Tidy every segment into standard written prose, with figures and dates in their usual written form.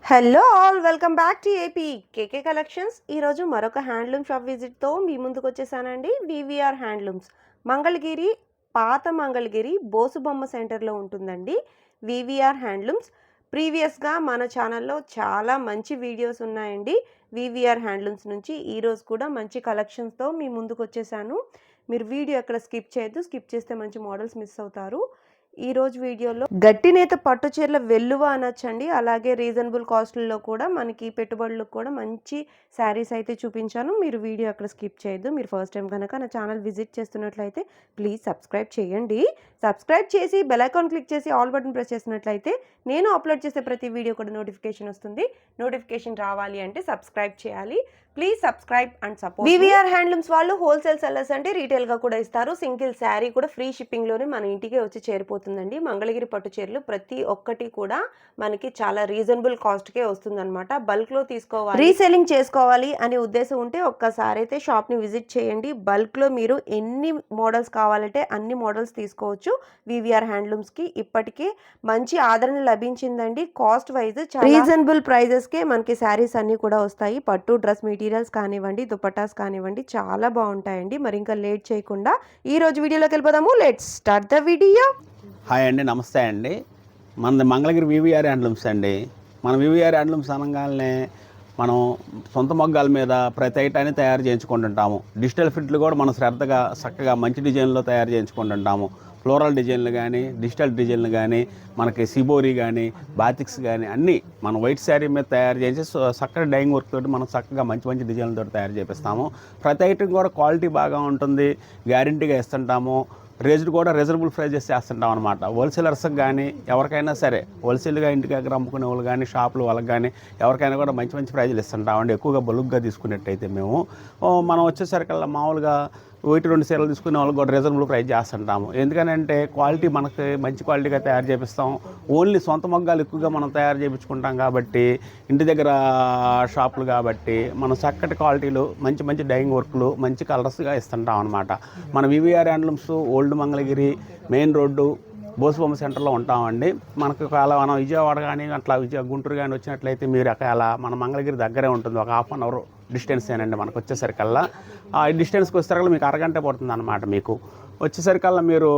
Hello all welcome back to AP KK collections. ఈరోజు మరొక handloom shop విజిట్తో మీ ముందుకు వచ్చేసానండి. వివిఆర్ హ్యాండ్లూమ్స్ మంగళగిరి, పాత మంగళగిరి బోసుబొమ్మ సెంటర్లో ఉంటుందండి వివిఆర్ హ్యాండ్లూమ్స్. ప్రీవియస్గా మన ఛానల్లో చాలా మంచి వీడియోస్ ఉన్నాయండి వివిఆర్ హ్యాండ్లూమ్స్ నుంచి. ఈరోజు కూడా మంచి కలెక్షన్స్తో మీ ముందుకు వచ్చేసాను. మీరు వీడియో ఎక్కడ స్కిప్ చేయొద్దు, స్కిప్ చేస్తే మంచి మోడల్స్ మిస్ అవుతారు. ఈరోజు వీడియోలో గట్టి నేత పట్టు చీరల వెల్లువ అనొచ్చండి. అలాగే రీజనబుల్ కాస్ట్లో కూడా మనకి పెట్టుబడులకు కూడా మంచి శారీస్ అయితే చూపించాను. మీరు వీడియో అక్కడ స్కిప్ చేయొద్దు. మీరు ఫస్ట్ టైం కనుక నా ఛానల్ విజిట్ చేస్తున్నట్లయితే ప్లీజ్ సబ్స్క్రైబ్ చేయండి. సబ్స్క్రైబ్ చేసి బెల్ ఐకాన్ క్లిక్ చేసి ఆల్ బటన్ ప్రెస్ చేసినట్లయితే నేను అప్లోడ్ చేసే ప్రతి వీడియో కూడా నోటిఫికేషన్ వస్తుంది. నోటిఫికేషన్ రావాలి అంటే సబ్స్క్రైబ్ చేయాలి. Please subscribe and support. VVR handlooms వాళ్ళు హోల్సేల్ సెల్లర్స్ అంటే రీటైల్గా కూడా ఇస్తారు. సింగిల్ శారీ కూడా ఫ్రీ షిప్పింగ్లోనే మన ఇంటికే వచ్చి చేరిపోతుందండి. మంగళగిరి పట్టు చీరలు ప్రతి ఒక్కటి కూడా మనకి చాలా రీజనబుల్ కాస్ట్కే వస్తుందన్నమాట. బల్క్లో తీసుకోవాలి, రీసెల్లింగ్ చేసుకోవాలి అనే ఉద్దేశం ఉంటే ఒక్కసారి అయితే షాప్ని విజిట్ చేయండి. బల్క్లో మీరు ఎన్ని మోడల్స్ కావాలంటే అన్ని మోడల్స్ తీసుకోవచ్చు. వివిఆర్ హ్యాండ్లూమ్స్కి ఇప్పటికే మంచి ఆదరణ లభించిందండి. కాస్ట్ వైజ్ రీజనబుల్ ప్రైజెస్కే మనకి శారీస్ అన్నీ కూడా వస్తాయి. పట్టు డ్రెస్ మెటీరియల్స్ కానివ్వండి, దుపట్టాస్ కానివ్వండి, చాలా బాగుంటాయండి. మరి ఇంకా లేట్ చేయకుండా ఈ రోజు వీడియోలోకి వెళ్ళిపోదాము. Let's start the video. Hi అండి, నమస్తే అండి. మనది మంగళగిరి వివిఆర్ హ్యాండ్లూమ్స్ అండి. మన వివిఆర్ హ్యాండ్లూమ్స్ అనగానే మనం సొంత మొగ్గాల మీద ప్రతి ఐటాన్ని తయారు చేయించుకుంటుంటాము. డిజిటల్ ఫిట్లు కూడా మనం శ్రద్ధగా చక్కగా మంచి డిజైన్లో తయారు చేయించుకుంటుంటాము. ఫ్లోరల్ డిజైన్లు కానీ, డిజిటల్ డిజైన్లు కానీ, మనకి సిబోరీ కానీ, బాతిక్స్ కానీ అన్నీ మనం వైట్ శారీ మీద తయారు చేసి చక్కటి డైయింగ్ వర్క్ తోటి మనం చక్కగా మంచి మంచి డిజైన్లతో తయారు చేపిస్తాము. ప్రతి ఐటమ్ కూడా క్వాలిటీ బాగా ఉంటుంది, గ్యారంటీగా ఇస్తుంటాము. రేజ్డ్ కూడా రీజనబుల్ ప్రైజెస్ చేస్తుంటాం అనమాట. హోల్సేలర్స్కి కానీ ఎవరికైనా సరే, హోల్సేల్గా ఇంటి దగ్గర అమ్ముకునే వాళ్ళు కానీ, షాపులు వాళ్ళకి కానీ ఎవరికైనా కూడా మంచి మంచి ప్రైజులు ఇస్తుంటామండి. ఎక్కువగా బల్క్గా తీసుకున్నట్టయితే మనం వచ్చేసరికల్లా మామూలుగా 1-2 చీరలు తీసుకునే వాళ్ళకి కూడా రీజనబుల్ ప్రైస్ చేస్తుంటాము. ఎందుకనంటే క్వాలిటీ మనకి మంచి క్వాలిటీగా తయారు చేపిస్తాం. ఓన్లీ సొంత మొగ్గాలు ఎక్కువగా మనం తయారు చేయించుకుంటాం కాబట్టి, ఇంటి దగ్గర షాపులు కాబట్టి మనం చక్కటి క్వాలిటీలు, మంచి మంచి డైయింగ్ వర్క్లు, మంచి కలర్స్గా ఇస్తుంటాం అనమాట. మన VVR handlooms old Mangalagiri main road బోసుబొమ్మ సెంటర్లో ఉంటామండి. మనకు ఒకవేళ మనం విజయవాడ కానీ అట్లా గుంటూరు కానీ వచ్చినట్లయితే మీరు ఒకవేళ మన మంగళగిరి దగ్గరే ఉంటుంది. ఒక ½ అన్ అవర్ డిస్టెన్స్ ఏనండి మనకు వచ్చేసరికల్లా. ఆ డిస్టెన్స్కి వచ్చేసరికల్లా మీకు అరగంట పడుతుంది అనమాట. మీకు వచ్చేసరికల్లా మీరు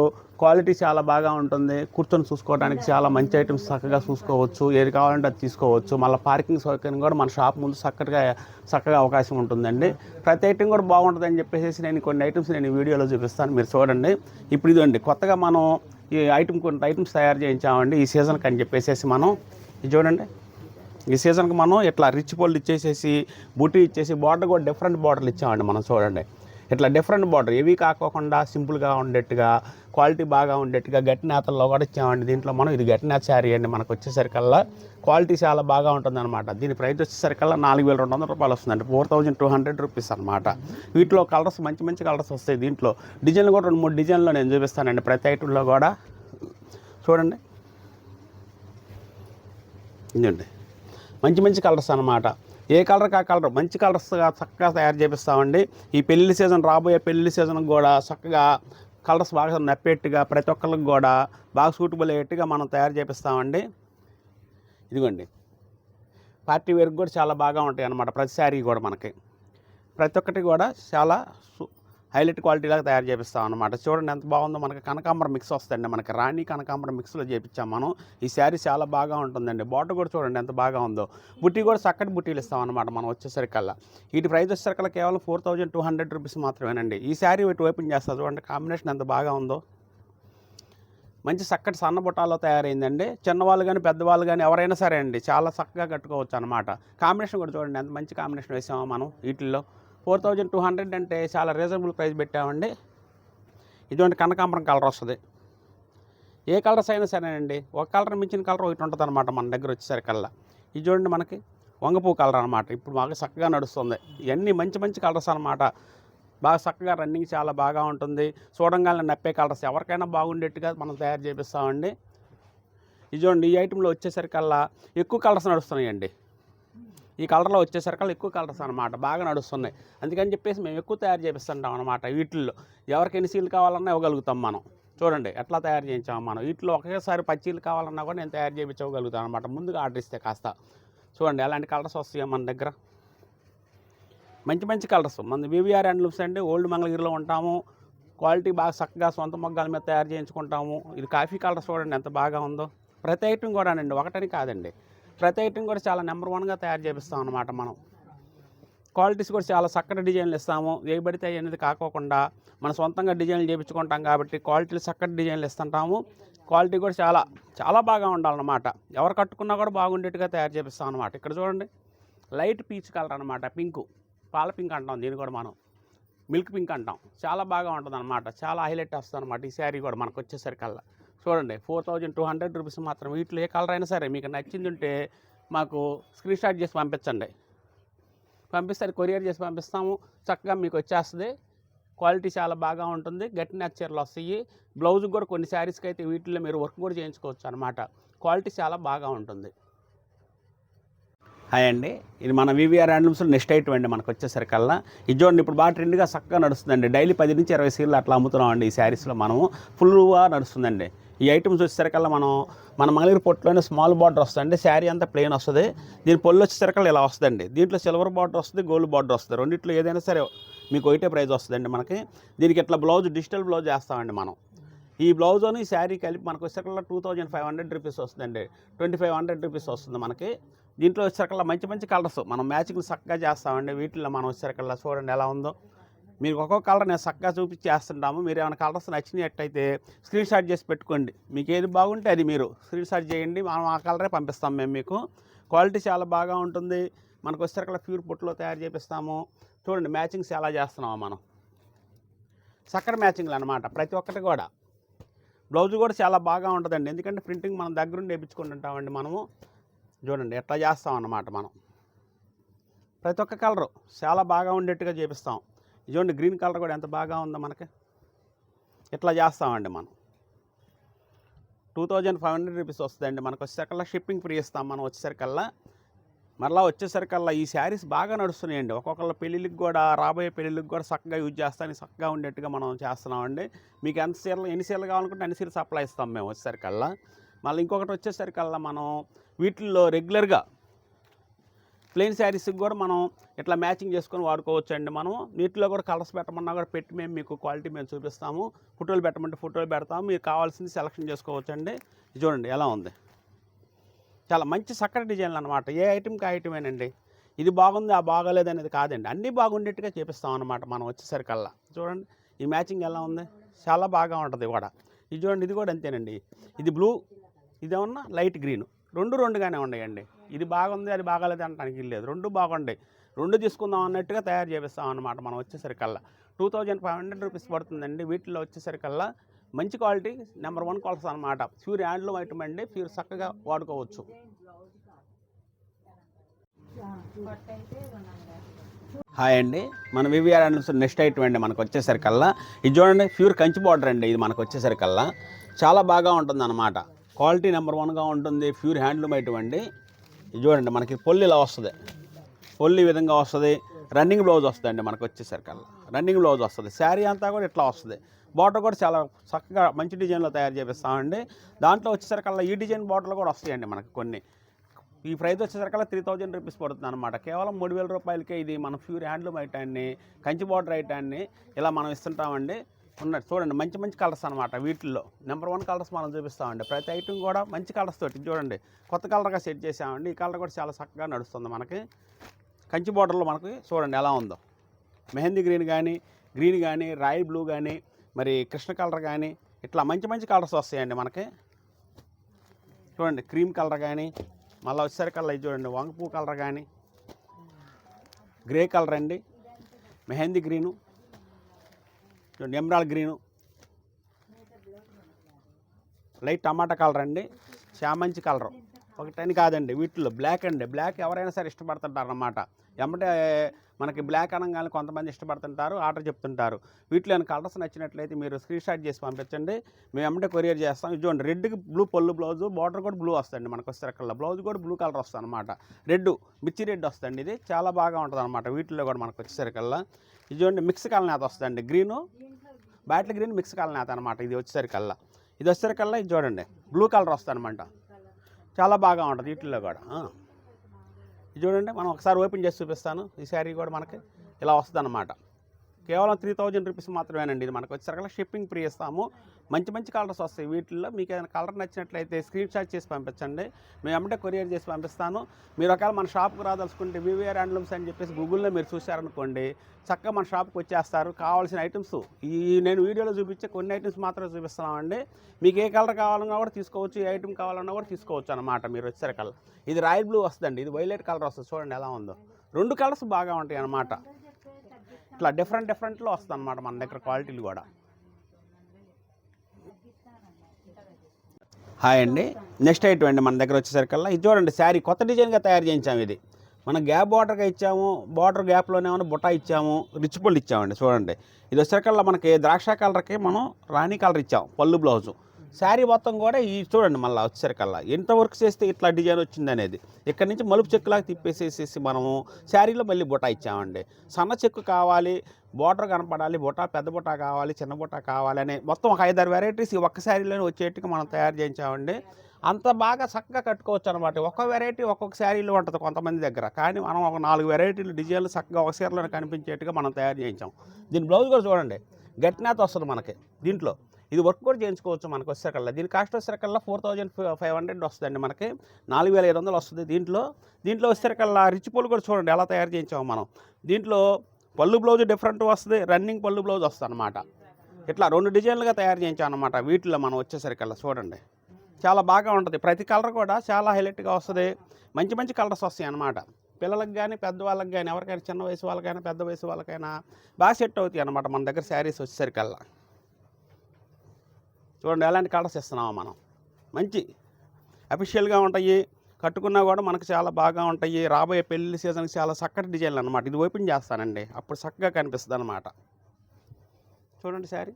క్వాలిటీ చాలా బాగా ఉంటుంది. కూర్చొని చూసుకోవడానికి చాలా మంచి ఐటమ్స్ చక్కగా చూసుకోవచ్చు. ఏది కావాలంటే అది తీసుకోవచ్చు. మళ్ళీ పార్కింగ్ సౌకర్యం కూడా మన షాప్ ముందు చక్కగా అవకాశం ఉంటుందండి. ప్రతి ఐటమ్ కూడా బాగుంటుందని చెప్పేసి నేను కొన్ని ఐటమ్స్ నేను వీడియోలో చూపిస్తాను, మీరు చూడండి. ఇప్పుడు ఇదండి కొత్తగా మనం ఈ కొన్ని ఐటమ్స్ తయారు చేయించామండి ఈ సీజన్కి అని చెప్పేసి. మనం ఇది చూడండి, ఈ సీజన్కి మనం ఇట్లా రిచ్ పళ్ళు ఇచ్చేసేసి బుట్టి ఇచ్చేసి బార్డర్ కూడా డిఫరెంట్ బార్డర్లు ఇచ్చామండి. మనం చూడండి ఇట్లా డిఫరెంట్ బార్డర్, ఏవి కాకోకుండా సింపుల్గా ఉండేట్టుగా, క్వాలిటీ బాగా ఉండేట్టుగా గట్టి నేతల్లో కూడా ఇచ్చామండి. దీంట్లో మనం ఇది గట్టి నేత శారీ అండి. మనకు వచ్చేసరికల్లా క్వాలిటీ చాలా బాగా ఉంటుంది అనమాట. దీని ప్రైస్ వచ్చేసరికల్లా 4,200 రూపాయలు వస్తుందండి. 4,200 రూపీస్ అనమాట. వీటిలో కలర్స్ మంచి మంచి కలర్స్ వస్తాయి. దీంట్లో డిజైన్లు కూడా 2-3 డిజైన్లో నేను చూపిస్తానండి. ప్రతి ఐటెంలో కూడా చూడండి, ఇదండి మంచి మంచి కలర్స్ అనమాట. ఏ కలర్ కా కలర్ మంచి కలర్స్గా చక్కగా తయారు చేపిస్తామండి. ఈ పెళ్లి సీజన్, రాబోయే పెళ్లి సీజన్కి కూడా చక్కగా కలర్స్ బాగా నప్పేట్టుగా ప్రతి ఒక్కరికి కూడా బాగా సూటబుల్ అయ్యేట్టుగా మనం తయారు చేపిస్తామండి. ఇదిగోండి పార్టీ వేర్కి కూడా చాలా బాగా ఉంటాయి అన్నమాట. ప్రతి శారీ కూడా మనకి ప్రతి ఒక్కటి కూడా చాలా హైలైట్ క్వాలిటీలాగా తయారు చేపిస్తాం అనమాట. చూడండి ఎంత బాగుందో. మనకి కనకాంబరం మిక్స్ వస్తుందండి. మనకి రాణి కనకాంబరం మిక్స్లో చేపించాం మనం. ఈ శారీ చాలా బాగా ఉంటుందండి. బార్డర్ కూడా చూడండి ఎంత బాగా ఉందో. బుట్టి కూడా చక్కటి బుట్టీలు ఇస్తాం అనమాట మనం వచ్చేసరికల్లా. వీటి ప్రైస్ వచ్చేసరికల్లా కేవలం 4,200 రూపీస్ మాత్రమేనండి. ఈ శారీ ఇటు ఓపెన్ చేస్తారు చూడండి, కాంబినేషన్ ఎంత బాగా ఉందో. మంచి చక్కటి సన్న బుట్టాల్లో తయారైందండి. చిన్నవాళ్ళు కానీ పెద్దవాళ్ళు కానీ ఎవరైనా సరే అండి చాలా చక్కగా కట్టుకోవచ్చు అనమాట. కాంబినేషన్ కూడా చూడండి ఎంత మంచి కాంబినేషన్ వేసామో మనం. వీటిల్లో 4,200 అంటే చాలా రీజనబుల్ ప్రైస్ పెట్టామండి. ఇటువంటి కనకాంబరం కలర్ వస్తుంది. ఏ కలర్స్ అయినా సరేనండి, ఒక కలర్ మించిన కలర్ ఒకటి ఉంటుంది అనమాట మన దగ్గర వచ్చేసరికల్లా. ఇది చూడండి మనకి వంగపూ కలర్ అనమాట. ఇప్పుడు బాగా చక్కగా నడుస్తుంది. ఇవన్నీ మంచి మంచి కలర్స్ అనమాట. బాగా చక్కగా రన్నింగ్ చాలా బాగా ఉంటుంది. చూడంగానే నప్పే కలర్స్ ఎవరికైనా బాగుండేట్టుగా మనం తయారు చేపిస్తామండి. ఇది చూడండి, ఈ ఐటెంలో వచ్చేసరికల్లా ఎక్కువ కలర్స్ నడుస్తున్నాయండి. ఈ కలర్లో వచ్చేసరికల్లా ఎక్కువ కలర్స్ అనమాట బాగా నడుస్తున్నాయి. అందుకని చెప్పేసి మేము ఎక్కువ తయారు చేపిస్తుంటాం అనమాట. వీటిల్లో ఎవరికి ఎన్ని సీలు కావాలన్నా ఇవ్వగలుగుతాం మనం. చూడండి ఎట్లా తయారు చేయించాము మనం. వీటిలో ఒకేసారి 10 కావాలన్నా కూడా నేను తయారు చేయించగలుగుతాను అనమాట. ముందుగా ఆర్డర్ ఇస్తే కాస్త చూడండి ఎలాంటి కలర్స్ వస్తాయో మన దగ్గర. మంచి మంచి కలర్స్. మన వివిఆర్ హ్యాండ్లూమ్స్ అండి, ఓల్డ్ మంగళగిరిలో ఉంటాము. క్వాలిటీ బాగా చక్కగా సొంత మొగ్గాల మీద తయారు చేయించుకుంటాము. ఇది కాఫీ కలర్స్ చూడండి ఎంత బాగా ఉందో. ప్రతి ఐటమ్ కూడానండి, ఒకటని కాదండి, ప్రతి ఐటమ్ కూడా చాలా నెంబర్ 1గా తయారు చేపిస్తాం అన్నమాట మనం. క్వాలిటీస్ కూడా చాలా చక్కటి డిజైన్లు ఇస్తాము. ఏ పడితే అనేది కాకోకుండా మన సొంతంగా డిజైన్లు చేయించుకుంటాం కాబట్టి క్వాలిటీలు చక్కటి డిజైన్లు ఇస్తుంటాము. క్వాలిటీ కూడా చాలా చాలా బాగా ఉండాలన్నమాట. ఎవరు కట్టుకున్నా కూడా బాగుండేట్టుగా తయారు చేపిస్తాం అన్నమాట. ఇక్కడ చూడండి లైట్ పీచ్ కలర్ అనమాట, పింకు, పాల పింక్ అంటాం దీన్ని కూడా మనం, మిల్క్ పింక్ అంటాం. చాలా బాగా ఉంటుంది అనమాట, చాలా హైలైట్ వస్తుంది అనమాట ఈ శారీ కూడా మనకు వచ్చేసరికల్లా. చూడండి 4200 రూపీస్ మాత్రం. వీటిలో ఏ కలర్ అయినా సరే మీకు నచ్చింది ఉంటే మాకు స్క్రీన్ షాట్ చేసి పంపించండి. పంపిస్తే కొరియర్ చేసి పంపిస్తాము, చక్కగా మీకు వచ్చేస్తుంది. క్వాలిటీ చాలా బాగా ఉంటుంది. గట్టి నెచ్చర్లు వస్తాయి. బ్లౌజ్కి కూడా కొన్ని శారీస్కి అయితే వీటిల్లో మీరు వర్క్ కూడా చేయించుకోవచ్చు అనమాట. క్వాలిటీ చాలా బాగా ఉంటుంది. హాయ్ అండి, ఇది మన వివిఆర్ హ్యాండ్లూమ్స్లో నెక్స్ట్ ఐటమ్ అండి మనకు వచ్చేసరికల్లా. ఇది చూడండి ఇప్పుడు బాగా ట్రెండ్గా చక్కగా నడుస్తుందండి. డైలీ 10 నుంచి 20 సీర్లు అట్లా అమ్ముతున్నామండి. ఈ శారీస్లో మనము ఫుల్గా నడుస్తుందండి. ఈ ఐటమ్స్ వచ్చేసరికల్లా మన మంగళగిరి పొట్టులోనే స్మాల్ బార్డర్ వస్తుందండి. శారీ అంతా ప్లెయిన్ వస్తుంది. దీని పొల్లు వచ్చేసరికల్లా ఇలా వస్తుందండి. దీంట్లో సిల్వర్ బార్డర్ వస్తుంది, గోల్డ్ బార్డర్ వస్తుంది. రెండిట్లో ఏదైనా సరే మీకు ఒకటే ప్రైస్ వస్తుందండి మనకి. దీనికి ఇట్లా బ్లౌజ్ డిజిటల్ బ్లౌజ్ వేస్తామండి మనం. ఈ బ్లౌజ్ని ఈ శారీ కలిపి మనకు వచ్చేసరికల్లా 2500 రూపీస్ వస్తుందండి. 2500 రూపీస్ వస్తుంది మనకి. దీంట్లో వచ్చేసరికల్లా మంచి మంచి కలర్స్ మనం మ్యాచింగ్ చక్కగా చేస్తామండి. వీటిల్లో మనం వచ్చేసరికల్లా చూడండి ఎలా ఉందో. మీకు ఒక్కొక్క కలర్ నేను చక్కగా చూపించి చేస్తుంటాము. మీరు ఏమైనా కలర్స్ నచ్చినట్టయితే స్క్రీన్ షాట్ చేసి పెట్టుకోండి. మీకు ఏది బాగుంటే అది మీరు స్క్రీన్ షాట్ చేయండి, మనం ఆ కలరే పంపిస్తాం మేము మీకు. క్వాలిటీ చాలా బాగా ఉంటుంది. మనకు వచ్చేసరికల్లా ప్యూర్ పొట్టులో తయారు చేపిస్తాము. చూడండి మ్యాచింగ్స్ ఎలా చేస్తున్నాము మనం, చక్కటి మ్యాచింగ్లు అనమాట ప్రతి ఒక్కటి కూడా. బ్లౌజ్ కూడా చాలా బాగా ఉంటుందండి, ఎందుకంటే ప్రింటింగ్ మనం దగ్గరుండి వేయించుకుంటుంటామండి మనము. చూడండి ఎట్లా చేస్తాం అన్నమాట మనం. ప్రతి ఒక్క కలరు చాలా బాగా ఉండేట్టుగా చేపిస్తాం. చూడండి గ్రీన్ కలర్ కూడా ఎంత బాగా ఉందో మనకి. ఇట్లా చేస్తామండి మనం. 2500 రూపీస్ వస్తుందండి మనకు. వచ్చేసరికల్లా షిప్పింగ్ ఫ్రీ ఇస్తాం మనం. వచ్చేసరికల్లా ఈ శారీస్ బాగా నడుస్తున్నాయండి. ఒక్కొక్కళ్ళ పెళ్ళిళ్ళకి కూడా, రాబోయే పెళ్ళిళ్ళకి కూడా చక్కగా యూజ్ చేస్తానికి చక్కగా ఉండేట్టుగా మనం చేస్తున్నామండి. మీకు ఎన్ని సీరలు కావాలనుకుంటే అన్ని సీరలు సప్లై ఇస్తాం మేము వచ్చేసరికల్లా. మళ్ళీ ఇంకొకటి వచ్చేసరికల్లా మనం వీటిల్లో రెగ్యులర్గా ప్లెయిన్ శారీస్కి కూడా మనం ఇట్లా మ్యాచింగ్ చేసుకొని వాడుకోవచ్చు అండి. మనం వీటిలో కూడా కలర్స్ పెట్టమన్నా కూడా పెట్టి మేము మీకు క్వాలిటీ మేము చూపిస్తాము. ఫోటోలు పెట్టమంటే ఫోటోలు పెడతాము. మీరు కావాల్సింది సెలెక్షన్ చేసుకోవచ్చు అండి. చూడండి ఎలా ఉంది, చాలా మంచి చక్కటి డిజైన్లు అనమాట. ఏ ఐటమ్కి ఆ ఐటమేనండి. ఇది బాగుంది ఆ బాగోలేదు అనేది కాదండి, అన్నీ బాగుండేట్టుగా చేపిస్తాం అనమాట మనం వచ్చేసరికల్లా. చూడండి ఈ మ్యాచింగ్ ఎలా ఉంది, చాలా బాగా ఉంటుంది కూడా. ఇది చూడండి ఇది కూడా అంతేనండి. ఇది బ్లూ, ఇదేమన్నా లైట్ గ్రీన్, రెండుగానే ఉన్నాయండి. ఇది బాగుంది అది బాగాలేదు అనడానికి లేదు, రెండు బాగుంటాయి. రెండు తీసుకుందాం అన్నట్టుగా తయారు చేపిస్తాం అనమాట మనం వచ్చేసరికల్లా. 2500 రూపీస్ పడుతుందండి. వీటిలో వచ్చేసరికల్లా మంచి క్వాలిటీ నెంబర్ 1 క్వాలిటీస్ అనమాట. ప్యూర్ హ్యాండ్లూమ్ ఐటమ్ అండి, ప్యూర్ చక్కగా వాడుకోవచ్చు. హాయ్ అండి, మన వివిఆర్ హ్యాండ్లూమ్స్ నెక్స్ట్ ఐటమ్ అండి మనకు వచ్చేసరికల్లా. ఇది చూడండి ప్యూర్ కంచి బార్డర్ అండి. ఇది మనకు వచ్చేసరికల్లా చాలా బాగా ఉంటుంది అనమాట. క్వాలిటీ నెంబర్ 1గా ఉంటుంది. ప్యూర్ హ్యాండ్లూమ్ ఐటమ్ అండి. ఇది చూడండి మనకి పొల్లు ఇలా వస్తుంది, పొల్లు ఈ విధంగా వస్తుంది. రన్నింగ్ బ్లౌజ్ వస్తుందండి మనకు వచ్చేసరికల్లా. రన్నింగ్ బ్లౌజ్ వస్తుంది. శారీ అంతా కూడా ఇట్లా వస్తుంది. బార్డర్ కూడా చాలా చక్కగా మంచి డిజైన్లో తయారు చేపిస్తామండి. దాంట్లో వచ్చేసరికల్లా ఈ డిజైన్ బార్డర్లు కూడా వస్తాయండి మనకు కొన్ని. ఈ ప్రైస్ వచ్చేసరికల్లా 3000 రూపీస్ పడుతుంది అనమాట. కేవలం 3000 రూపాయలకే ఇది మన ప్యూర్ హ్యాండ్లూమ్ ఐటాన్ని, కంచి బార్డర్ ఐటాన్ని ఇలా మనం ఇస్తుంటామండి. ఉన్నట్టు చూడండి మంచి మంచి కలర్స్ అనమాట. వీటిల్లో నెంబర్ 1 కలర్స్ మనం చూపిస్తామండి. ప్రతి ఐటమ్ కూడా మంచి కలర్స్ తోటి చూడండి కొత్త కలర్గా సెట్ చేసామండి. ఈ కలర్ కూడా చాలా చక్కగా నడుస్తుంది మనకి. కంచి బార్డర్లో మనకి చూడండి ఎలా ఉందో. మెహందీ గ్రీన్ కానీ రాయల్ బ్లూ కానీ మరి కృష్ణ కలర్ కానీ ఇట్లా మంచి మంచి కలర్స్ వస్తాయండి మనకి. చూడండి క్రీమ్ కలర్ కానీ, మళ్ళీ వచ్చేసరికల్లా ఇది చూడండి వంగపూ కలర్ కానీ, గ్రే కలర్ అండి, మెహందీ గ్రీను, చూడండి ఎమరాల్డ్ గ్రీను, లైట్ టమాటా కలర్ అండి, చామంచి కలరు. ఒకటని కాదండి వీటిల్లో బ్లాక్ అండి. బ్లాక్ ఎవరైనా సరే ఇష్టపడుతుంటారు అన్నమాట. ఎమ్మటే మనకి బ్లాక్ అనగానే కొంతమంది ఇష్టపడుతుంటారు, ఆర్డర్ చెప్తుంటారు. వీటిలో కలర్స్ నచ్చినట్లయితే మీరు స్క్రీన్ షాట్ చేసి పంపించండి, మేము ఎమ్మటే కొరియర్ చేస్తాం. ఇది చూడండి రెడ్కి బ్లూ పళ్ళు బ్లౌజు, బార్డర్ కూడా బ్లూ వస్తుంది మనకు వచ్చేసరికల్లా. బ్లౌజ్ కూడా బ్లూ కలర్ వస్తుంది అనమాట. రెడ్ మిర్చి రెడ్ వస్తుంది. ఇది చాలా బాగా ఉంటుంది అనమాట. వీటిల్లో కూడా మనకు వచ్చేసరికల్లా ఇది చూడండి మిక్స్ కలర్ నేత వస్తుందండి. Green bottle green mix colour నేత అనమాట. ఇది వచ్చేసరికల్లా ఇది చూడండి బ్లూ కలర్ వస్తుంది అనమాట. చాలా బాగా ఉంటుంది వీటిల్లో కూడా. ఇది చూడండి, మనం ఒకసారి ఓపెన్ చేసి చూపిస్తాను. ఈ శారీ కూడా మనకి ఇలా వస్తుంది అన్నమాట. కేవలం 3000 రూపీస్ మాత్రమేనండి. ఇది మనకు వచ్చేసరికి షిప్పింగ్ ఫ్రీ ఇస్తాము. మంచి మంచి కలర్స్ వస్తాయి. వీటిల్లో మీకు ఏదైనా కలర్ నచ్చినట్లయితే స్క్రీన్ షాట్ చేసి పంపించండి, మేము వెంటనే కొరియర్ చేసి పంపిస్తాను. మీరు ఒకవేళ మన షాప్కి రాదలుచుకుంటే వివిఆర్ హ్యాండ్లూమ్స్ అని చెప్పేసి గూగుల్లో మీరు చూశారనుకోండి, చక్కగా మన షాప్కి వచ్చేస్తారు. కావాల్సిన ఐటమ్స్ నేను వీడియోలో చూపించే కొన్ని ఐటమ్స్ మాత్రమే చూపిస్తున్నామండి. మీకు ఏ కలర్ కావాలన్నా కూడా తీసుకోవచ్చు, ఏ ఐటమ్ కావాలన్నా కూడా తీసుకోవచ్చు అన్నమాట. మీరు వచ్చేసరికల్లా ఇది రాయల్ బ్లూ వస్తుందండి, ఇది వైలెట్ కలర్ వస్తుంది. చూడండి ఎలా ఉందో. 2 కలర్స్ బాగా ఉంటాయి అన్నమాట. ఇట్లా డిఫరెంట్లో వస్తుంది అన్నమాట మన దగ్గర క్వాలిటీలు కూడా. హాయ్ అండి, నెక్స్ట్ ఐటమ్ అండి మన దగ్గర వచ్చేసరికల్లా ఇది చూడండి, శారీ కొత్త డిజైన్గా తయారు చేయించాము. ఇది మనం గ్యాప్ బార్డర్గా ఇచ్చాము, బార్డర్ గ్యాప్లోనే ఏమైనా బుట్ట ఇచ్చాము, రిచ్ పళ్ళు ఇచ్చామండి. చూడండి, ఇది వచ్చేసరికల్లా మనకి ద్రాక్ష కలర్కి మనం రాణి కలర్ ఇచ్చాము పళ్ళు బ్లౌజు. శారీ మొత్తం కూడా ఈ చూడండి మళ్ళీ వచ్చేసరికల్లా ఎంత వర్క్ చేస్తే ఇట్లా డిజైన్ వచ్చింది అనేది. ఇక్కడ నుంచి మలుపు చెక్కులాగా తిప్పేసేసి మనము శారీలో మళ్ళీ బుట్ట ఇచ్చామండి. సన్న చెక్కు కావాలి, బోర్డర్ కనపడాలి, బుట్ట పెద్ద బుట్ట కావాలి, చిన్న బుట్ట కావాలి అని మొత్తం ఒక 5-6 వెరైటీస్ ఈ ఒక్క శారీలోనే వచ్చేట్టుగా మనం తయారు చేయించామండి. అంత బాగా చక్కగా కట్టుకోవచ్చు అనమాట. ఒక్క వెరైటీ ఒక్కొక్క శారీలో ఉంటుంది కొంతమంది దగ్గర, కానీ మనం ఒక 4 వెరైటీలు డిజైన్లు చక్కగా ఒక చీరలోనే కనిపించేట్టుగా మనం తయారు చేయించాం. దీని బ్లౌజ్ కూడా చూడండి, గట్టినాథ్ వస్తుంది మనకి. దీంట్లో ఇది వర్క్ కూడా చేయించుకోవచ్చు మనకు వచ్చేసరికల్లా. దీని కాస్ట్ వచ్చేసరికల్లా 4500 వస్తుందండి, మనకి 4500 వస్తుంది. దీంట్లో వచ్చేసరికల్లా రిచ్ పళ్ళు కూడా చూడండి ఎలా తయారు చేయించాము మనం. దీంట్లో పళ్ళు బ్లౌజ్ డిఫరెంట్ వస్తుంది, రన్నింగ్ పళ్ళు బ్లౌజ్ వస్తుంది అనమాట. ఇట్లా 2 డిజైన్లుగా తయారు చేయించాం అనమాట. వీటిలో మనం వచ్చేసరికల్లా చూడండి చాలా బాగా ఉంటుంది. ప్రతి కలర్ కూడా చాలా హైలైట్గా వస్తుంది. మంచి మంచి కలర్స్ వస్తాయి అన్నమాట. పిల్లలకు కానీ పెద్దవాళ్ళకి కానీ ఎవరికైనా చిన్న వయసు వాళ్ళకైనా పెద్ద వయసు వాళ్ళకైనా బాగా సెట్ అవుతాయి అన్నమాట మన దగ్గర శారీస్ వచ్చేసరికల్లా. చూడండి ఎలాంటి కలర్స్ ఇస్తున్నామో మనం. మంచి అఫిషియల్గా ఉంటాయి, కట్టుకున్నా కూడా మనకు చాలా బాగా ఉంటాయి. రాబోయే పెళ్లి సీజన్కి చాలా చక్కటి డిజైన్లు అనమాట. ఇది ఓపెన్ చేస్తానండి, అప్పుడు చక్కగా కనిపిస్తుంది అనమాట. చూడండి శారీ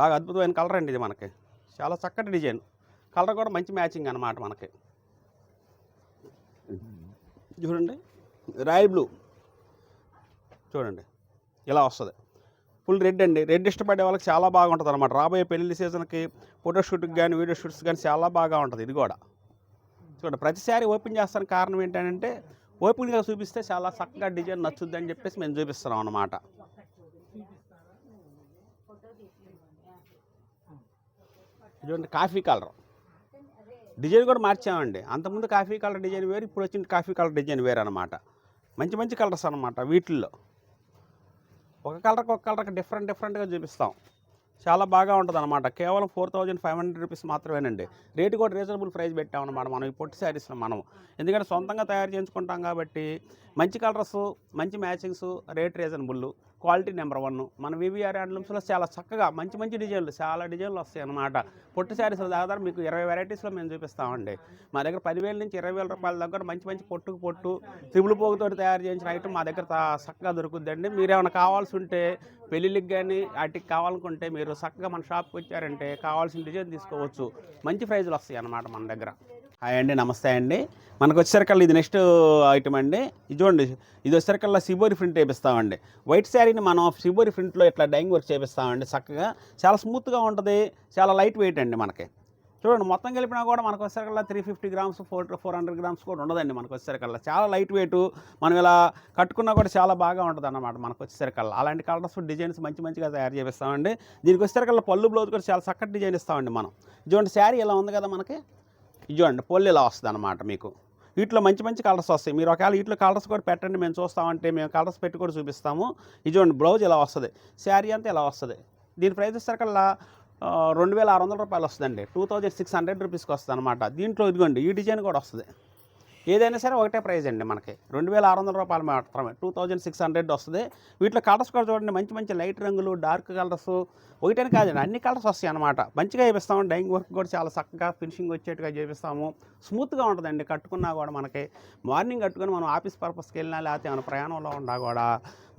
బాగా అద్భుతమైన కలర్ అండి. ఇది మనకి చాలా చక్కటి డిజైన్, కలర్ కూడా మంచి మ్యాచింగ్ అనమాట మనకి. చూడండి రాయల్ బ్లూ చూడండి ఇలా వస్తుంది. ఫుల్ రెడ్ అండి. రెడ్ ఇష్టపడే వాళ్ళకి చాలా బాగుంటుంది అనమాట. రాబోయే పెళ్లి సీజన్కి ఫోటోషూట్కి కానీ వీడియో షూట్స్ కానీ చాలా బాగా ఉంటుంది. ఇది కూడా చూడండి, ప్రతిసారి ఓపెన్ చేస్తానికి కారణం ఏంటంటే ఓపెన్గా చూపిస్తే చాలా చక్కగా డిజైన్ నచ్చుద్ది అని చెప్పేసి మేము చూపిస్తున్నాం అన్నమాట. చూడండి కాఫీ కలర్ డిజైన్ కూడా మార్చామండి. అంతకుముందు కాఫీ కలర్ డిజైన్ వేరు, ఇప్పుడు వచ్చిన కాఫీ కలర్ డిజైన్ వేరు అనమాట. మంచి మంచి కలర్స్ అనమాట. వీటిల్లో ఒక కలర్కి డిఫరెంట్గా చూపిస్తాం. చాలా బాగా ఉంటుంది అనమాట. కేవలం 4500 రూపీస్ మాత్రమేనండి. రేటు కూడా రీజనబుల్ ప్రైస్ పెట్టామన్నమాట మనం ఈ పొట్టి శారీస్లో మనం. ఎందుకంటే సొంతంగా తయారు చేయించుకుంటాం కాబట్టి మంచి కలర్స్, మంచి matchings, rate reasonable, quality number 1. మన వివిఆర్ హ్యాండ్లూమ్స్లో చాలా చక్కగా మంచి మంచి డిజైన్లు, చాలా డిజైన్లు వస్తాయి అన్నమాట. పొట్టి శారీస్లో దాదాపు మీకు 20 వెరైటీస్లో మేము చూపిస్తామండి. మా దగ్గర 10,000 నుంచి 20,000 రూపాయల దగ్గర మంచి మంచి పొట్టు త్రిబుల్ పోగుతో తయారు చేయించిన ఐటమ్ మా దగ్గర చక్కగా దొరుకుద్దండి. మీరు ఏమైనా కావాల్సి ఉంటే పెళ్ళిళ్ళకి కానీ వాటికి కావాలనుకుంటే మీరు చక్కగా మన షాప్కి వచ్చారంటే కావాల్సిన డిజైన్ తీసుకోవచ్చు. మంచి ప్రైజులు వస్తాయి అన్నమాట మన దగ్గర. హాయ్ అండి, నమస్తే అండి. మనకు వచ్చేసరికల్లా ఇది నెక్స్ట్ ఐటమ్ అండి. ఇది చూడండి, ఇది వచ్చేసరికల్లా సిబోరి ప్రింట్ వేపిస్తామండి. వైట్ శారీని మనం సిబోరి ప్రింట్లో ఇట్లా డైయింగ్ వర్క్ చేపిస్తామండి. చక్కగా చాలా స్మూత్గా ఉంటుంది, చాలా లైట్ వెయిట్ అండి మనకి. చూడండి మొత్తం కలిపినా కూడా మనకు వచ్చేసరికల్లా 350 గ్రామ్స్ 400 గ్రామ్స్ కూడా ఉండదండి మనకు వచ్చేసరికల్లా. చాలా లైట్ వెయిట్, మనం ఇలా కట్టుకున్నా కూడా చాలా బాగా ఉంటుంది అన్నమాట మనకు వచ్చేసరికల్లా. అలాంటి కలర్స్ డిజైన్స్ మంచిగా తయారు చేపిస్తామండి. దీనికి వచ్చేసరికల్లా పళ్ళు బ్లౌజ్ కూడా చాలా చక్కటి డిజైన్ ఇస్తామండి మనం. చూడండి శారీ ఇలా ఉంది కదా మనకి, ఇదిగోండి పళ్ళు ఇలా వస్తుంది అనమాట మీకు. వీటిలో మంచి కలర్స్ వస్తాయి. మీరు ఒకవేళ వీటిలో కలర్స్ కూడా పెట్టండి, మేము చూస్తామంటే మేము కలర్స్ పెట్టి కూడా చూపిస్తాము. ఇదిగోండి బ్లౌజ్ ఇలా వస్తుంది, శారీ అంతా ఇలా వస్తుంది. దీని ప్రైస్ వచ్చేసరికల్లా 2600 రూపాయలు వస్తుందండి. 2600 రూపీస్కి వస్తుంది అనమాట. దీంట్లో ఇదిగోండి ఈ డిజైన్ కూడా వస్తుంది. ఏదైనా సరే ఒకటే ప్రైజ్ అండి మనకి, 2600 రూపాయలు మాత్రమే, 2600 వస్తుంది. వీటిలో కలర్స్ కూడా చూడండి, మంచి లైట్ రంగులు, డార్క్ కలర్స్, ఒకటని కాదండి అన్ని కలర్స్ వస్తాయి అనమాట. మంచిగా చేపిస్తాము. డైయింగ్ వర్క్ కూడా చాలా చక్కగా ఫినిషింగ్ వచ్చేట్టుగా చేపిస్తాము. స్మూత్గా ఉంటుందండి కట్టుకున్నా కూడా. మనకి మార్నింగ్ కట్టుకొని మనం ఆఫీస్ పర్పస్కి వెళ్ళినా లేకపోతే మన ప్రయాణంలో ఉన్నా కూడా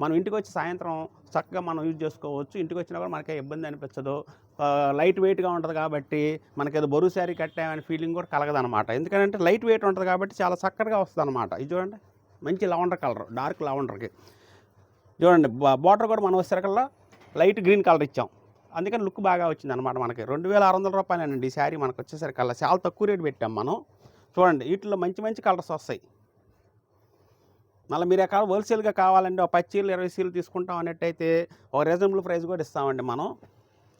మనం ఇంటికి వచ్చి సాయంత్రం చక్కగా మనం యూజ్ చేసుకోవచ్చు. ఇంటికి వచ్చినా కూడా మనకి ఇబ్బంది అనిపించదు. లైట్ వెయిట్గా ఉంటుంది కాబట్టి మనకి ఏదో బరువు శారీ కట్టామనే ఫీలింగ్ కూడా కలగదనమాట. ఎందుకంటే లైట్ వెయిట్ ఉంటుంది కాబట్టి చాలా చక్కగా వస్తుంది అనమాట. ఇది చూడండి మంచి లెవెండర్ కలర్, డార్క్ లెవెండర్కి. చూడండి బార్డర్ కూడా మనం వచ్చేసరికల్లా లైట్ గ్రీన్ కలర్ ఇచ్చాం, అందుకని లుక్ బాగా వచ్చింది అనమాట మనకి. 2600 రూపాయలేనండి ఈ శారీ మనకు వచ్చేసరికల్లా. చాలా తక్కువ రేటు పెట్టాం మనం. చూడండి వీటిలో మంచి కలర్స్ వస్తాయి. మళ్ళీ మీరు ఎక్కడ హోల్సేల్గా కావాలంటే ఒక 10 చీరలు 20 చీరలు తీసుకుంటాం అన్నట్టయితే ఒక రీజనబుల్ ప్రైస్ కూడా ఇస్తామండి మనం.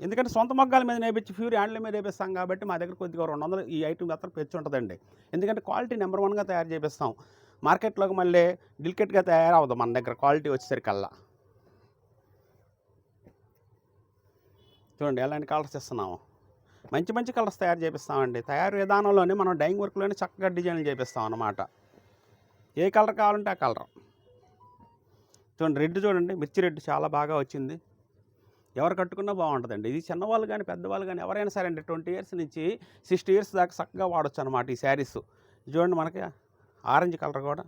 ఎందుకంటే సొంత మగ్గాల మీద నేపించి ప్యూర్ హ్యాండ్లూమ్ మీద వేపిస్తాం కాబట్టి మా దగ్గర కొద్దిగా 200 ఈ ఐటమ్ మాత్రం పెంచి ఉంటుందండి. ఎందుకంటే క్వాలిటీ నెంబర్ 1గా తయారు చేపిస్తాం. మార్కెట్లోకి మళ్ళీ డిలికేట్గా తయారవదు మన దగ్గర క్వాలిటీ వచ్చేసరికల్లా. చూడండి ఎలాంటి కలర్స్ ఇస్తున్నాము. మంచి మంచి కలర్స్ తయారు చేపిస్తామండి. తయారు విధానంలోనే మనం డైయింగ్ వర్క్లోనే చక్కగా డిజైన్లు చేపిస్తాం అన్నమాట. ఏ కలర్ కావాలంటే ఆ కలర్. చూడండి రెడ్ చూడండి, మిర్చి రెడ్ చాలా బాగా వచ్చింది. ఎవరు కట్టుకున్నా బాగుంటుందండి. ఇది చిన్నవాళ్ళు కానీ పెద్దవాళ్ళు కానీ ఎవరైనా సరే అండి 20 ఇయర్స్ నుంచి 60 ఇయర్స్ దాకా చక్కగా వాడచ్చు అనమాట ఈ శారీస్. చూడండి మనకి ఆరెంజ్ కలర్ కూడా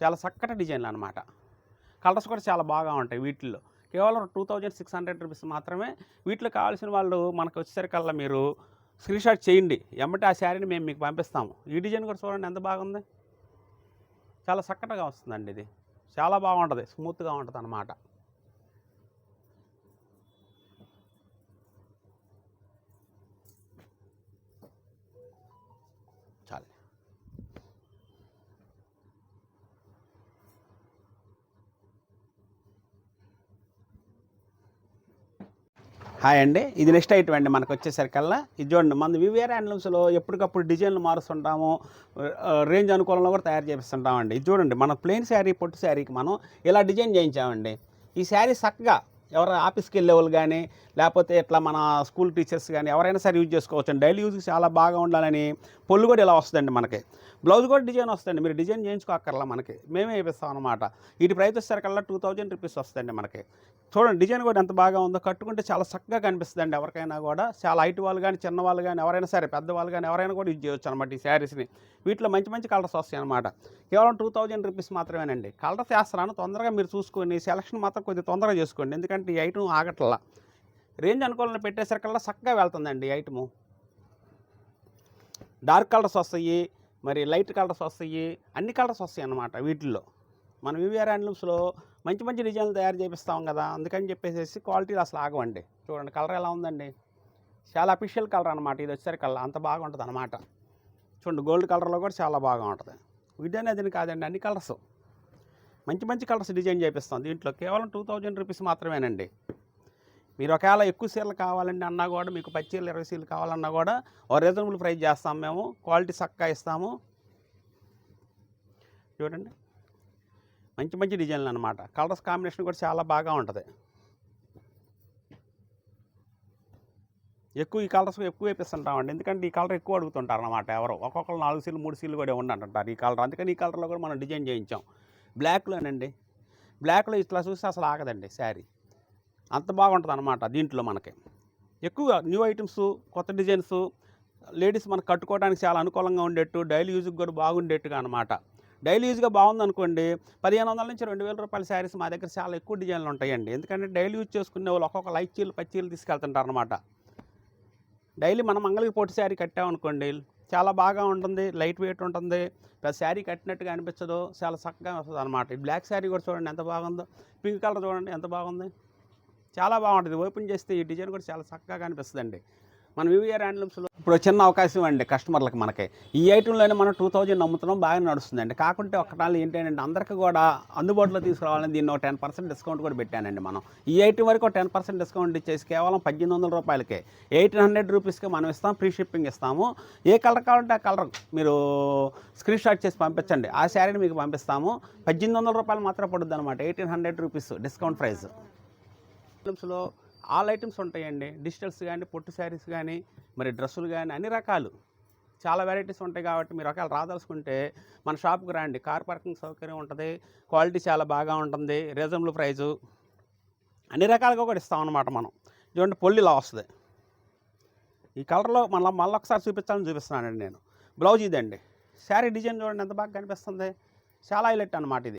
చాలా చక్కటి డిజైన్లు అనమాట. కలర్స్ కూడా చాలా బాగా ఉంటాయి వీటిల్లో. కేవలం 2600 రూపీస్ మాత్రమే. వీటిలో కావాల్సిన వాళ్ళు మనకు వచ్చేసరికల్లా మీరు స్క్రీన్ షాట్ చేయండి, ఎమ్మటే ఆ శారీని మేము మీకు పంపిస్తాము. ఈ డిజైన్ కూడా చూడండి ఎంత బాగుంది, చాలా చక్కగా వస్తుందండి. ఇది చాలా బాగుంటుంది, స్మూత్గా ఉంటుంది అన్నమాట. చాలు. హాయ్ అండి, ఇది నెక్స్ట్ ఐటమ్ అండి మనకు వచ్చేసరికల్లా. ఇది చూడండి మన వివిఆర్ హ్యాండ్లూమ్స్లో ఎప్పటికప్పుడు డిజైన్లు మారుస్తుంటాము, రేంజ్ అనుకూలంలో కూడా తయారు చేపిస్తుంటామండి. ఇది చూడండి మన ప్లెయిన్ శారీ పొట్టు శారీకి మనం ఇలా డిజైన్ చేయించామండి. ఈ శారీ చక్కగా ఎవరు ఆఫీస్కి వెళ్ళే వాళ్ళు కానీ లేకపోతే ఇట్లా మన స్కూల్ టీచర్స్ కానీ ఎవరైనా సరే యూజ్ చేసుకోవచ్చండి. డైలీ యూజ్కి చాలా బాగా ఉండాలని పొల్లు కూడా ఇలా వస్తుందండి మనకి. బ్లౌజ్ కూడా డిజైన్ వస్తుంది, మీరు డిజైన్ చేయించుకోక్కర్లా, మనకి మేమే వేపిస్తాం అనమాట. వీటి ప్రైస్ వచ్చేసరికల్లా 2000 రూపీస్ వస్తుందండి మనకి. చూడండి డిజైన్ కూడా ఎంత బాగా ఉందో, కట్టుకుంటే చాలా చక్కగా కనిపిస్తుందండి. ఎవరికైనా కూడా చాలా హైట్ వాళ్ళు కానీ చిన్న వాళ్ళు కానీ ఎవరైనా సరే పెద్దవాళ్ళు కానీ ఎవరైనా కూడా యూజ్ చేయొచ్చు అనమాట ఈ శారీస్ని. వీటిలో మంచి మంచి కలర్స్ వస్తాయి అనమాట. కేవలం 2000 రూపీస్ మాత్రమేనండి. కలర్స్ వేస్తున్నాను, తొందరగా మీరు చూసుకొని సెలక్షన్ మాత్రం కొద్దిగా తొందరగా చేసుకోండి. ఎందుకంటే ఈ ఐటమ్ ఆగట్లా, రేంజ్ అనుకూలంలో పెట్టేసరికల్లా చక్కగా వెళ్తుందండి ఈ ఐటము. డార్క్ కలర్స్ వస్తాయి, మరి లైట్ కలర్స్ వస్తాయి, అన్ని కలర్స్ వస్తాయి అన్నమాట వీటిల్లో. మన వివిఆర్ హ్యాండ్లూమ్స్లో మంచి మంచి డిజైన్లు తయారు చేపిస్తాం కదా, అందుకని చెప్పేసి క్వాలిటీలు అసలు ఆగవండి. చూడండి కలర్ ఎలా ఉందండి, చాలా అఫీషియల్ కలర్ అనమాట. ఇది వచ్చేసరికల్లా అంత బాగుంటుంది అనమాట. చూడండి గోల్డ్ కలర్లో కూడా చాలా బాగా ఉంటుంది. ఇది అనేది కాదండి, అన్ని కలర్స్ మంచి మంచి కలర్స్ డిజైన్ చేపిస్తాం దీంట్లో. కేవలం 2000 రూపీస్ మాత్రమేనండి. మీరు ఒకవేళ ఎక్కువ సీరలు కావాలండి అన్నా కూడా, మీకు 10 చీరలు 20 చీరలు కావాలన్నా కూడా ఒక రీజనబుల్ ప్రైస్ చేస్తాం మేము, క్వాలిటీ చక్కగా ఇస్తాము. చూడండి మంచి మంచి డిజైన్లు అనమాట. కలర్స్ కాంబినేషన్ కూడా చాలా బాగా ఉంటుంది. ఎక్కువ ఈ కలర్స్ ఎక్కువ వేపిస్తుంటామండి, ఎందుకంటే ఈ కలర్ ఎక్కువ అడుగుతుంటారు అనమాట. ఎవరు ఒక్కొక్కరు 4 సీలు 3 సీలు కూడా ఉండంటారు ఈ కలర్. అందుకని ఈ కలర్లో కూడా మనం డిజైన్ చేయించాం. బ్లాక్లోనండి, బ్లాక్లో ఇట్లా చూస్తే అసలు ఆగదండి శారీ, అంత బాగుంటుంది అనమాట. దీంట్లో మనకి ఎక్కువ న్యూ ఐటమ్స్, కొత్త డిజైన్స్, లేడీస్ మనకు కట్టుకోవడానికి చాలా అనుకూలంగా ఉండేట్టు, డైలీ యూజ్కి కూడా బాగుండేట్టుగా అనమాట. డైలీ యూజ్గా బాగుందనుకోండి 1500 నుంచి 2000 రూపాయల శారీస్ మా దగ్గర చాలా ఎక్కువ డిజైన్లు ఉంటాయండి. ఎందుకంటే డైలీ యూజ్ చేసుకునే వాళ్ళు ఒక్కొక్క 5 చీరలు 10 చీరలు తీసుకెళ్తుంటారు అనమాట. డైలీ మనం మంగళగిరి పొట్టి శారీ కట్టామనుకోండి చాలా బాగా ఉంటుంది, లైట్ వెయిట్ ఉంటుంది, ప్లస్ శారీ కట్టినట్టుగా అనిపించదు, చాలా చక్కగా వస్తుంది అనమాట. ఈ బ్లాక్ శారీ కూడా చూడండి ఎంత బాగుందో, పింక్ కలర్ చూడండి ఎంత బాగుంది, చాలా బాగుంటుంది. ఓపెన్ చేస్తే ఈ డిజైన్ కూడా చాలా చక్కగా కనిపిస్తుందండి. మన వివిఆర్ హ్యాండ్లూమ్స్లో ఇప్పుడు చిన్న అవకాశం అండి కస్టమర్లకు. మనకి ఈ ఐటెంలోనే మనం 2000 అమ్ముతున్నాం, బాగా నడుస్తుందండి. కాకుంటే ఒకటాలు ఏంటంటే అందరికీ కూడా అందుబాటులో తీసుకురావాలని దీన్ని ఒక 10% డిస్కౌంట్ కూడా పెట్టానండి. మనం ఈ ఐటెం వరకు ఒక 10% డిస్కౌంట్ ఇచ్చేసి కేవలం 1800 రూపాయలకే 1800 రూపీస్కి మనం ఇస్తాం, ఫ్రీ షిప్పింగ్ ఇస్తాము. ఏ కలర్ కావాలంటే ఆ కలర్ మీరు స్క్రీన్ షాట్ చేసి పంపించండి, ఆ శారీని మీకు పంపిస్తాము. 1800 రూపాయలు మాత్రం పడుతుంది అనమాట, 1800 రూపీస్ డిస్కౌంట్ ప్రైస్. హ్యాండ్లూమ్స్లో ఆల్ ఐటమ్స్ ఉంటాయండి, డిజిటల్స్ కానీ పొట్టు శారీస్ కానీ మరి డ్రెస్సులు కానీ అన్ని రకాలు చాలా వెరైటీస్ ఉంటాయి. కాబట్టి మీరు ఒకవేళ రాదలుచుకుంటే మన షాప్కి రండి, కార్ పార్కింగ్ సౌకర్యం ఉంటుంది, క్వాలిటీ చాలా బాగా ఉంటుంది, రీజనబుల్ ప్రైజు, అన్ని రకాలుగా కూడా ఇస్తాం అన్నమాట. మనం చూడండి పొల్లి ఇలా వస్తుంది ఈ కలర్లో. మళ్ళీ ఒకసారి చూపిస్తున్నానండి నేను. బ్లౌజ్ ఇదండి, శారీ డిజైన్ చూడండి ఎంత బాగా కనిపిస్తుంది, చాలా హైలైట్ అనమాట ఇది.